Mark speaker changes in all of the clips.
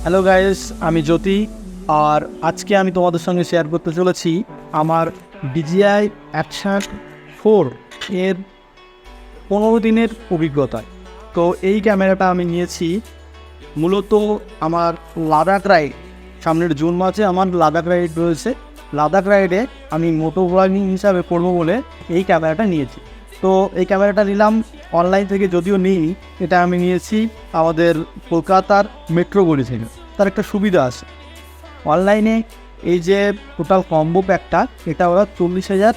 Speaker 1: Hello guys, আমি জ্যোতি। আর আজকে আমি তোমাদের সঙ্গে শেয়ার করতে চলেছি আমার DJI Action 4 এর 15 দিনের অভিজ্ঞতা। তো এই ক্যামেরাটা আমি নিয়েছি মূলত আমার লাদাখ রাইড, সামনের জুন মাসে আমার লাদাখ রাইড রয়েছে। লাদাখ রাইডে আমি মোটো ব্লগিং হিসাবে করবো বলে এই ক্যামেরাটা নিয়েছি। তো এই ক্যামেরাটা নিলাম অনলাইন থেকে, যদিও নিই, এটা আমি নিয়েছি আমাদের কলকাতার মেট্রোপলি থেকে। তার একটা সুবিধা আছে, অনলাইনে এই যে টোটাল কম্বো প্যাকটা, এটা ওরা 40,000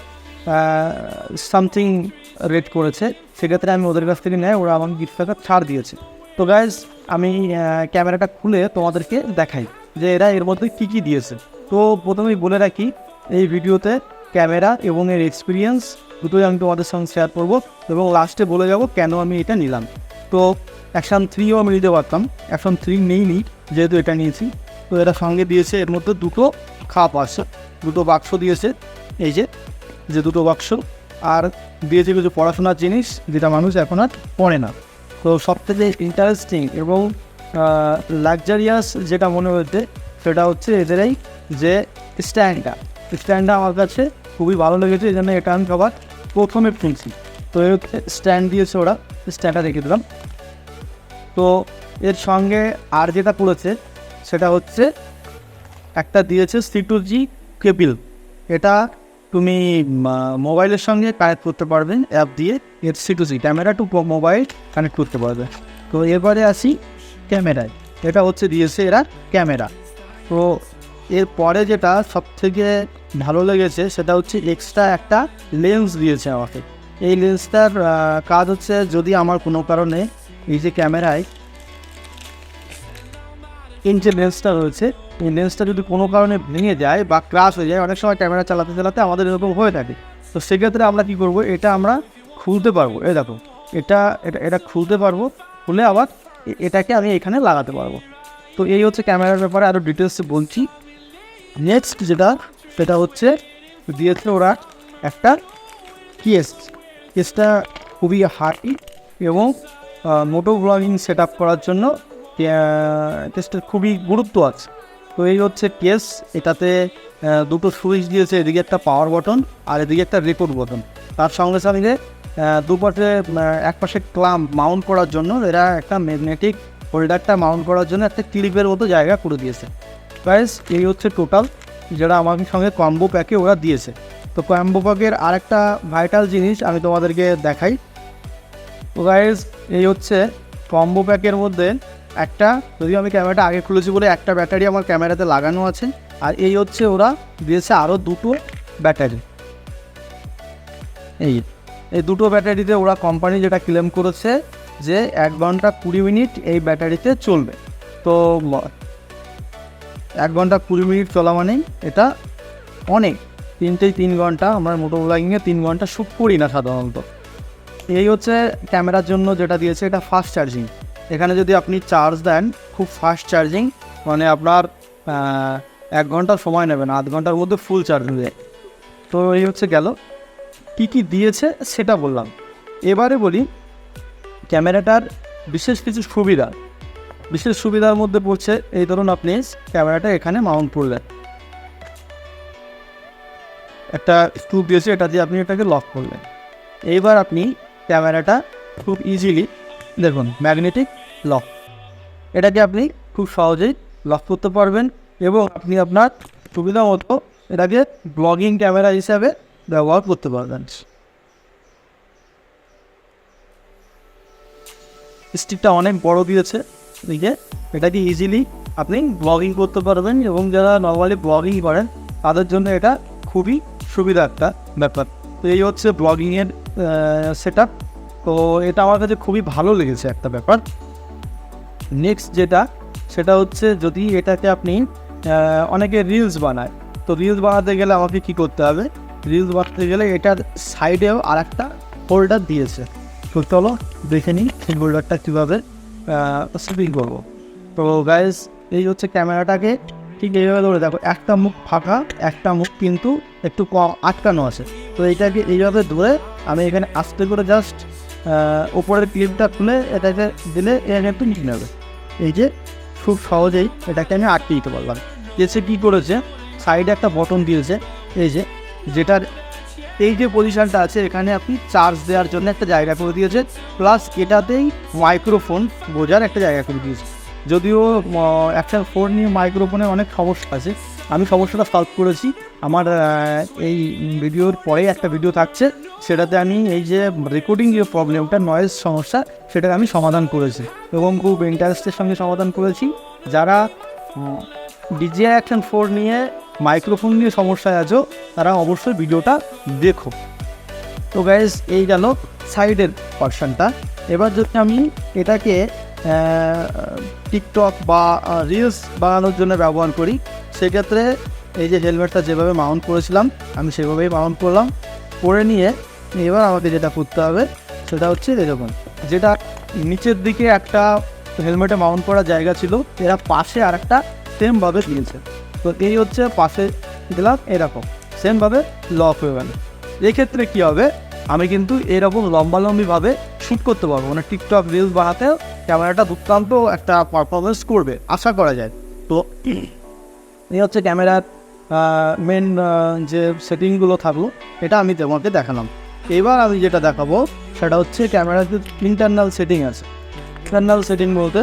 Speaker 1: সামথিং রেট করেছে। সেক্ষেত্রে আমি ওদের কাছ থেকে নেয়, ওরা আমাকে 20 টাকা ছাড় দিয়েছে। তো গাইজ, আমি ক্যামেরাটা খুলে তোমাদেরকে দেখাই যে এরা এর মধ্যে কী কী দিয়েছে। তো প্রথমেই বলে রাখি, এই ভিডিওতে ক্যামেরা এবং এর এক্সপিরিয়েন্স দুটোই আমি তোমাদের সঙ্গে শেয়ার করবো এবং লাস্টে বলে যাব কেন আমি এটা নিলাম। তো অ্যাকশন 3ও আমি নিতে পারতাম, অ্যাকশন 3 নেইনি যেহেতু এটা নিয়েছি। তো এরা সঙ্গে দিয়েছে এর মধ্যে দুটো খাপ আছে, দুটো বাক্স দিয়েছে, এই যে দুটো বাক্স, আর দিয়েছে কিছু পড়াশোনার জিনিস যেটা মানুষ এখন আর পড়ে না। তো সবথেকে ইন্টারেস্টিং এবং লাক্সারিয়াস যেটা মনে হয়েছে সেটা হচ্ছে এদেরই যে স্ট্যান্ডটা আমার কাছে খুবই ভালো লেগেছে, এই জন্য এটা আমি সবার প্রথমে কিনছি। তো এর স্ট্যান্ড দিয়েছে ওরা, স্ট্যান্ডটা রেখে দিলাম। তো এর সঙ্গে আর যেটা করেছে সেটা হচ্ছে একটা দিয়েছে C2G কেবিল। এটা তুমি মোবাইলের সঙ্গে কানেক্ট করতে পারবে অ্যাপ দিয়ে, এর C2G camera two mobile connect করতে পারবে। তো এরপরে আসি ক্যামেরায়, এটা হচ্ছে দিয়েছে এরা ক্যামেরা। তো এরপরে যেটা সবথেকে ভালো লেগেছে সেটা হচ্ছে এক্সট্রা একটা লেন্স দিয়েছে আমাকে। এই লেন্সটার কাজ হচ্ছে, যদি আমার কোনো কারণে এই যে ক্যামেরায় যে লেন্সটা রয়েছে, এই লেন্সটা যদি কোনো কারণে ভেঙে যায় বা ক্রাশ হয়ে যায়, অনেক সময় ক্যামেরা চালাতে চালাতে আমাদের এরকম হয়ে থাকে। তো সেক্ষেত্রে আমরা কী করবো, এটা আমরা খুলতে পারবো। এই দেখো, এটা খুলতে পারবো, খুলে আবার এটাকে আমি এখানে লাগাতে পারবো। তো এই হচ্ছে ক্যামেরার ব্যাপারে আরও ডিটেলসে বলছি। নেক্সট যেটা সেটা হচ্ছে দিয়েছে ওরা একটা কেসটা খুবই হার্ডি এবং মোটো ব্লগিং সেট আপ করার জন্য কেসটার খুবই গুরুত্ব আছে। তো এই হচ্ছে কেস, এটাতে দুটো সুইচ দিয়েছে, এদিকে একটা পাওয়ার বাটন আর এদিকে একটা রেকর্ড বাটন। তার সঙ্গে সঙ্গে দুপাশে একপাশে ক্লাম্প মাউন্ট করার জন্য এরা একটা ম্যাগনেটিক হোল্ডারটা মাউন্ট করার জন্য একটা ক্লিপের মতো জায়গা করে দিয়েছে। গাইস, এই হচ্ছে টোটাল যেটা আমাকে সঙ্গে কম্বো প্যাকে ওরা দিয়েছে। তো কম্বো প্যাকের আরেকটা ভাইটাল জিনিস আমি তোমাদেরকে দেখাই। তো গাইস, এই হচ্ছে কম্বো প্যাকের মধ্যে একটা, যদিও আমি ক্যামেরাটা আগে খুলেছি বলে একটা ব্যাটারি আমার ক্যামেরাতে লাগানো আছে, আর এই হচ্ছে ওরা দিয়েছে আরও দুটো ব্যাটারি। এই দুটো ব্যাটারিতে ওরা কোম্পানি যেটা ক্লেম করেছে যে 1 ঘন্টা 20 মিনিট এই ব্যাটারিতে চলবে। তো 1 ঘন্টা 20 মিনিট চলা মানেই এটা অনেক। 3 ঘন্টা, আমরা মোটো ব্লগিংয়ে 3 ঘন্টা শ্যুট করি না সাধারণত। এই হচ্ছে ক্যামেরার জন্য যেটা দিয়েছে, এটা ফাস্ট চার্জিং। এখানে যদি আপনি চার্জ দেন, খুব ফাস্ট চার্জিং, মানে আপনার 1 ঘন্টা সময় নেবে না, আধ ঘন্টার মধ্যে ফুল চার্জ হয়ে যায়। তো এই হচ্ছে গেল, কী দিয়েছে সেটা বললাম। এবারে বলি ক্যামেরাটার বিশেষ কিছু সুবিধা। বিশেষ সুবিধার মধ্যে পড়ছে, এই ধরুন আপনি ক্যামেরাটা এখানে মাউন্ট করলেন, একটা স্ক্রু দিয়েছে, এটা দিয়ে আপনি এটাকে লক করলেন। এইবার আপনি ক্যামেরাটা খুব ইজিলি, দেখুন ম্যাগনেটিক লক, এটাকে আপনি খুব সহজেই লক করতে পারবেন এবং আপনি আপনার সুবিধা মতো এটাকে ব্লগিং ক্যামেরা হিসাবে ব্যবহার করতে পারবেন। স্টিকটা অনেক বড় দিয়েছে, এদিকে এটাকে ইজিলি আপনি ব্লগিং করতে পারবেন এবং যারা নর্মালি ব্লগিং করেন তাদের জন্য এটা খুবই সুবিধা একটা ব্যাপার। তো এই হচ্ছে ব্লগিংয়ের সেট আপ। তো এটা আমার কাছে খুবই ভালো লেগেছে একটা ব্যাপার। নেক্সট যেটা সেটা হচ্ছে, যদি এটাকে আপনি অনেকে রিলস বানায়, তো রিলস বানাতে গেলে আমাকে কী করতে হবে, রিলস বানাতে গেলে এটার সাইডেও আর একটা হোল্ডার দিয়েছে। তো চলো দেখে নিই সেই হোল্ডারটা কীভাবে সেটিং করবো। তো গাইস, এই হচ্ছে ক্যামেরাটাকে ঠিক এইভাবে ধরে দেখো, একটা মুখ ফাঁকা, একটা মুখ কিন্তু একটু কম আটকানো আছে। তো এইটাকে এইভাবে ধরে আমি এখানে আস্তে করে জাস্ট ওপরের ক্লিপটা খুলে এটাকে দিলে এটা একটু নিয়ে নেবে। এই যে খুব সহজেই এটাকে আমি আটকে দিতে পারলাম। এসে কী করেছে, সাইডে একটা বটন দিয়েছে, এই যে যেটার এই যে পজিশানটা আছে এখানে আপনি চার্জ দেওয়ার জন্য একটা জায়গা করে দিয়েছে, প্লাস এটাতেই মাইক্রোফোন বোঝার একটা জায়গা করে দিয়েছে। যদিও অ্যাকশন 4 নিয়ে মাইক্রোফোনের অনেক সমস্যা আছে, আমি সমস্যাটা সলভ করেছি। আমার এই ভিডিওর পরে একটা ভিডিও থাকছে, সেটাতে আমি এই যে রেকর্ডিং যে প্রবলেমটা, নয়েজ সমস্যা, সেটাকে আমি সমাধান করেছি এবং খুব ইন্টারেস্টের সঙ্গে সমাধান করেছি। যারা DJI Action 4 নিয়ে মাইক্রোফোন নিয়ে সমস্যায় আছো তারা অবশ্যই ভিডিওটা দেখো। তো গাইজ এই গেল সাইডের পার্সনটা। এবার যদি আমি এটাকে টিকটক বা রিলস বানানোর জন্য ব্যবহার করি, সেক্ষেত্রে এই যে হেলমেটটা যেভাবে মাউন্ট করেছিলাম আমি সেভাবেই মাউন্ট করলাম। করে নিয়ে এবার আমাকে যেটা করতে হবে সেটা হচ্ছে এরকম, যেটা নিচের দিকে একটা হেলমেটে মাউন্ট করার জায়গা ছিল, এরা পাশে আর একটা সেমভাবে দিয়েছে। তো এই হচ্ছে পাশে দিলাম, এরকম সেমভাবে লক হয়ে গেল। এক্ষেত্রে কী হবে, আমি কিন্তু এরকম লম্বালম্বিভাবে শ্যুট করতে পারবো, মানে টিকটক রিলস বানাতেও ক্যামেরাটা দুর্দান্ত একটা পারফরমেন্স করবে আশা করা যায়। তো এই হচ্ছে ক্যামেরার মেন যে সেটিংগুলো থাকলো, এটা আমি তোমাকে দেখালাম। এবার আমি যেটা দেখাবো সেটা হচ্ছে ক্যামেরার যে ইন্টারনাল সেটিং আছে। ইন্টারনাল সেটিং বলতে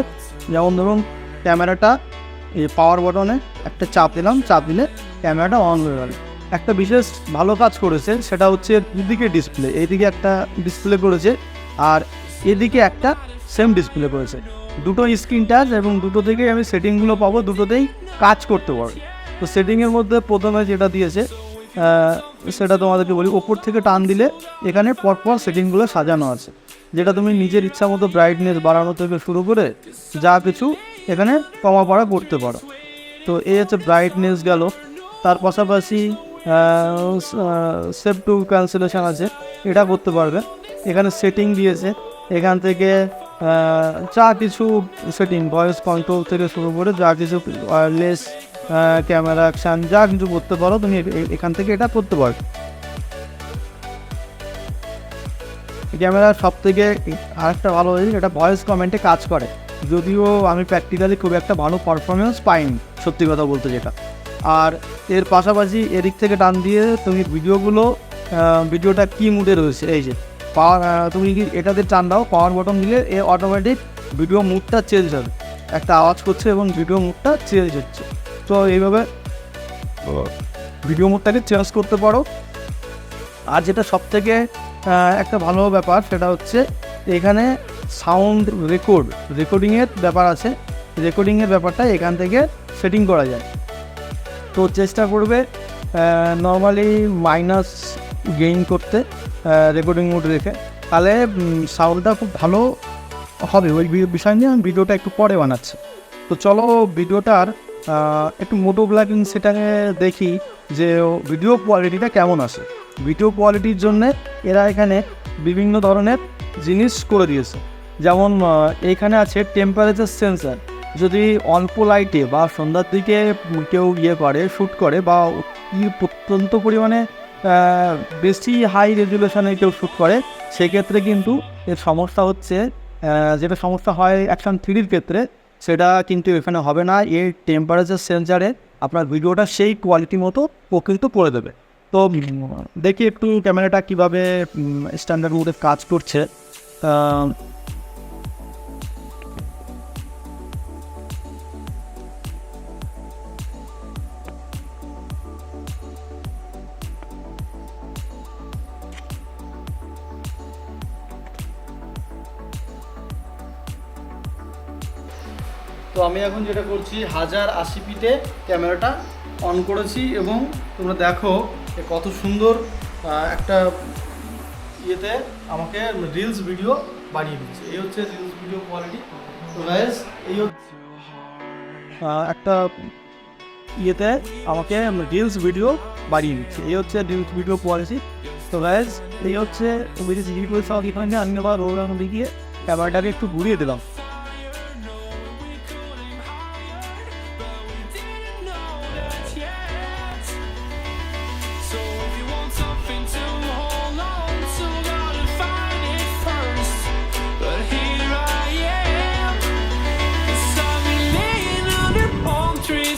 Speaker 1: যেমন ধরুন ক্যামেরাটা এই পাওয়ার বটনে একটা চাপ দিলাম, চাপ দিলে ক্যামেরাটা অন হয়ে গেল। একটা বিশেষ ভালো কাজ করেছে সেটা হচ্ছে দুদিকে ডিসপ্লে, এইদিকে একটা ডিসপ্লে করেছে আর এদিকে একটা সেম ডিসপ্লে করেছে, দুটো স্ক্রিন টাচ, এবং দুটো থেকেই আমি সেটিংগুলো পাবো, দুটোতেই কাজ করতে পারবো। তো সেটিংয়ের মধ্যে প্রথমে যেটা দিয়েছে সেটা তোমাদেরকে বলি, ওপর থেকে টান দিলে এখানে পরপর সেটিংগুলো সাজানো আছে, যেটা তুমি নিজের ইচ্ছা মতো ব্রাইটনেস বাড়ানো থেকে শুরু করে যা কিছু এখানে কমা পড়া করতে পারো। তো এই হচ্ছে ব্রাইটনেস গেল। তার পাশাপাশি সেভ টু ক্যান্সেলেশন আছে, এটা করতে পারবে। এখানে সেটিং দিয়েছে, এখান থেকে যা কিছু সেটিং, ভয়েস কন্ট্রোল থেকে শুরু করে যা কিছু ওয়্যারলেস ক্যামেরা অ্যাকশান যা কিছু করতে পারো তুমি এখান থেকে এটা করতে পারো। ক্যামেরার সব থেকে আরেকটা ভালো জিনিস, এটা ভয়েস কমেন্টে কাজ করে, যদিও আমি প্র্যাকটিক্যালি খুব একটা ভালো পারফরমেন্স পাইনি সত্যি কথা বলতে যেটা। আর এর পাশাপাশি এদিক থেকে টান দিয়ে তুমি ভিডিওটা কী মুডে রয়েছে, এই যে পাওয়ার, তুমি কি এটাতে টান দাও, পাওয়ার বটন দিলে এ অটোমেটিক ভিডিও মুডটা চেঞ্জ হবে, একটা আওয়াজ করছে এবং ভিডিও মুডটা চেঞ্জ হচ্ছে। তো এইভাবে ভিডিও মুডটাকে চেঞ্জ করতে পারো। আর যেটা সবথেকে একটা ভালো ব্যাপার সেটা হচ্ছে এখানে সাউন্ড রেকর্ডিংয়ের ব্যাপার আছে, রেকর্ডিংয়ের ব্যাপারটা এখান থেকে সেটিং করা যায়। তো চেষ্টা করবে নর্মালি মাইনাস গেইন করতে রেকর্ডিং মোড রেখে, তাহলে সাউন্ডটা খুব ভালো হবে। ওই বিষয় নিয়ে আমি ভিডিওটা একটু পরে বানাচ্ছি। তো চলো ভিডিওটার একটু মোটো ব্লগিং সেটাকে দেখি যে ভিডিও কোয়ালিটিটা কেমন আসে। ভিডিও কোয়ালিটির জন্যে এরা এখানে বিভিন্ন ধরনের জিনিস করে দিয়েছে, যেমন এখানে আছে টেম্পারেচার সেন্সার। যদি অল্প লাইটে বা সন্ধ্যার দিকে কেউ শ্যুট করে বা অত্যন্ত পরিমাণে বেশি হাই রেজুলেশনে কেউ শ্যুট করে, সেক্ষেত্রে কিন্তু এর সমস্যা হচ্ছে, যেটা সমস্যা হয় অ্যাকশন 3-র ক্ষেত্রে, সেটা কিন্তু এখানে হবে না। এর টেম্পারেচার সেন্সারে আপনার ভিডিওটা সেই কোয়ালিটি মতো ও কিন্তু করে দেবে। তো দেখি একটু ক্যামেরাটা কীভাবে স্ট্যান্ডার্ড মোডে কাজ করছে। তো আমি এখন যেটা করছি 1080p-তে ক্যামেরাটা অন করেছি এবং তোমরা দেখো কত সুন্দর একটা ইয়েতে আমাকে রিলস ভিডিও বানিয়ে দিচ্ছে। এই হচ্ছে রিলস ভিডিও কোয়ালিটি। তো গাইস এই একটা ইয়েতে আমাকে রিলস ভিডিও বানিয়ে দিচ্ছে, এই হচ্ছে রিলস ভিডিও কোয়ালিটি। তো গাইস এই হচ্ছে আমি আবার ওরা গিয়ে ক্যামেরাটাকে একটু ঘুরিয়ে দিলাম।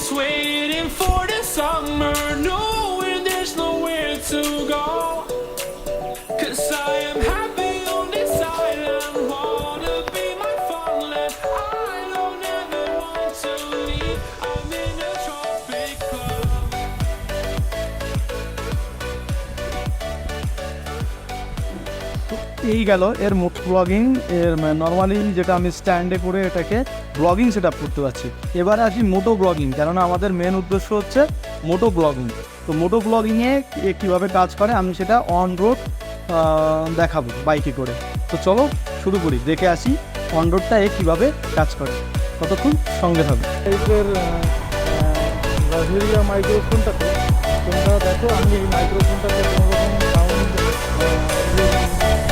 Speaker 2: just waiting for the summer, knowing there's nowhere to go. 'Cause I am happy on this island, wanna be my farmland. I don't ever want to leave, I'm in a tropic club.
Speaker 1: এই গেল এর মোটো blogging. এর normally যেটা আমি স্ট্যান্ডে করে এটাকে blogging set up করতে পারছি। এবারে আসি মোটো ব্লগিং, কেননা আমাদের মেন উদ্দেশ্য হচ্ছে মোটো ব্লগিং। তো মোটো ব্লগিংয়ে কীভাবে কাজ করে আমি সেটা অন রোড দেখাবো বাইকে করে। তো চলো শুরু করি, দেখে আসি অন রোডটা কীভাবে কাজ করে। ততক্ষণ সঙ্গে থাকবে।
Speaker 3: টাইপের লাভেরিয়া মাইক্রোফোনটাতে তোমরা দেখো, আমি এই মাইক্রোফোনটাতে কোনো রকম সাউন্ড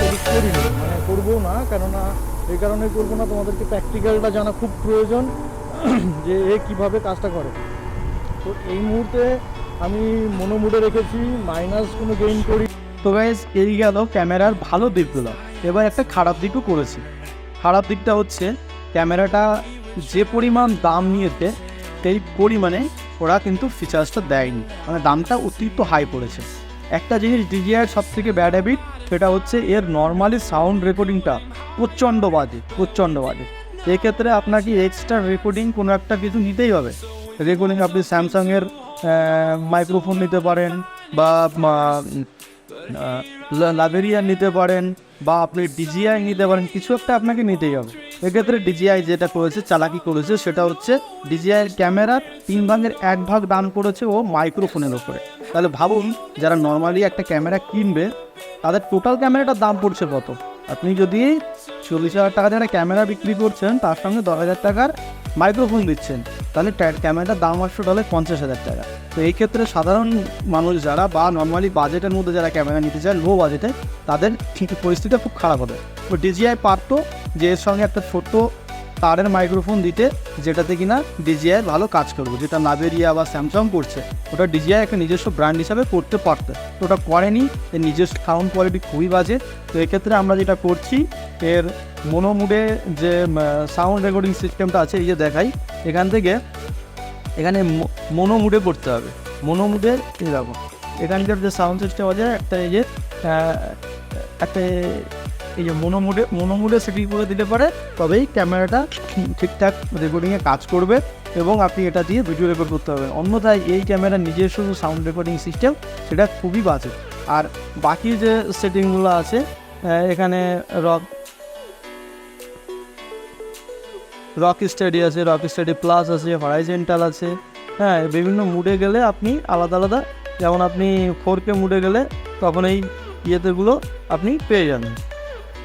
Speaker 3: এডিট করিনি, মানে করবো না। কেননা এই কারণে করবো না, তোমাদেরকে প্র্যাকটিক্যালটা জানা খুব প্রয়োজন যে কীভাবে কাজটা করে। তো এই মুহূর্তে আমি মনো মুডে রেখেছি, মাইনাস কোনো গেইন করি।
Speaker 1: তো গাইজ এই গেল ক্যামেরার ভালো দিকগুলো। এবার একটা খারাপ দিকও করেছি। খারাপ দিকটা হচ্ছে ক্যামেরাটা যে পরিমাণ দাম নিয়েছে সেই পরিমাণে ওরা কিন্তু ফিচার্সটা দেয়নি, মানে দামটা অতিরিক্ত হাই পড়েছে। একটা জিনিস ডিজিআইয়ের সব থেকে ব্যাড হ্যাবিট, সেটা হচ্ছে এর নর্মালি সাউন্ড রেকর্ডিংটা প্রচণ্ড বাজে। এক্ষেত্রে আপনাকে এক্সট্রা রেকর্ডিং কোনো একটা কিছু নিতেই হবে। রেকর্ডিং আপনি স্যামসাংয়ের মাইক্রোফোন নিতে পারেন, বা লাভেরিয়া নিতে পারেন, বা আপনি ডিজিআই নিতে পারেন, কিছু একটা আপনাকে নিতেই হবে। এক্ষেত্রে ডিজিআই যেটা করেছে, চালাকি করেছে, সেটা হচ্ছে ডিজিআইয়ের ক্যামেরার 3 ভাগের 1 ভাগ দাম করেছে ও মাইক্রোফোনের ওপরে। তাহলে ভাবুন, যারা নর্মালি একটা ক্যামেরা কিনবে তাদের টোটাল ক্যামেরাটার দাম পড়ছে কত। আপনি যদি 40,000 টাকা যারা ক্যামেরা বিক্রি করছেন, তার সঙ্গে 10,000 টাকার মাইক্রোফোন দিচ্ছেন, তাহলে ক্যামেরাটার দাম আসছে তাহলে 50,000 টাকা। তো এই ক্ষেত্রে সাধারণ মানুষ যারা, বা নর্মালি বাজেটের মধ্যে যারা ক্যামেরা নিতে চায় লো বাজেটে, তাদের কিন্তু পরিস্থিতিটা খুব খারাপ হবে। তো ডিজিআই পারতো যে এর সঙ্গে একটা ছোট্ট তারের মাইক্রোফোন দিতে, যেটাতে কিনা ডিজিআই ভালো কাজ করবে, যেটা লাভেরিয়া বা স্যামসাং করছে। ওটা ডিজিআই একটা নিজস্ব ব্র্যান্ড হিসাবে করতে পারতো, তো ওটা করেনি। এর নিজস্ব সাউন্ড কোয়ালিটি খুবই বাজে। তো এক্ষেত্রে আমরা যেটা করছি, এর মোনো মুডে যে সাউন্ড রেকর্ডিং সিস্টেমটা আছে, এই যে দেখাই, এখান থেকে এখানে মোনো মুডে করতে হবে। মোনো মুডে এরকম এখানকার যে সাউন্ড সিস্টেম আছে, একটা এই যে মোনো মুডে সেটিং করে দিতে পারে, তবেই ক্যামেরাটা ঠিকঠাক রেকর্ডিংয়ে কাজ করবে এবং আপনি এটা দিয়ে ভিডিও রেকর্ড করতে হবে। অন্যথায় এই ক্যামেরার নিজস্ব সাউন্ড রেকর্ডিং সিস্টেম সেটা খুবই বাজে। আর বাকি যে সেটিংগুলো আছে, এখানে রক স্টাডি আছে, রক স্টাডি প্লাস আছে, হরাইজেন্টাল আছে। হ্যাঁ, বিভিন্ন মুডে গেলে আপনি আলাদা আলাদা, যেমন আপনি 4K মুডে গেলে তখন এই ইয়েতেগুলো আপনি পেয়ে যাবেন।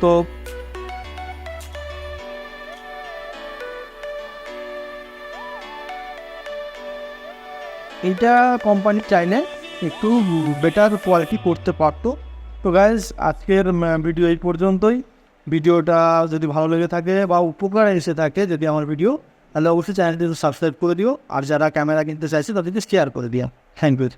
Speaker 1: তো এইটা কোম্পানি চাইলে একটু বেটার কোয়ালিটি করতে পারতো। তো গাইজ, আজকের ভিডিও এই পর্যন্তই। ভিডিওটা যদি ভালো লেগে থাকে বা উপকার এসে থাকে যদি আমার ভিডিও, তাহলে অবশ্যই চ্যানেলটি সাবস্ক্রাইব করে দিও। আর যারা ক্যামেরা কিনতে চাইছে তাদেরকে শেয়ার করে দিও। Thank you.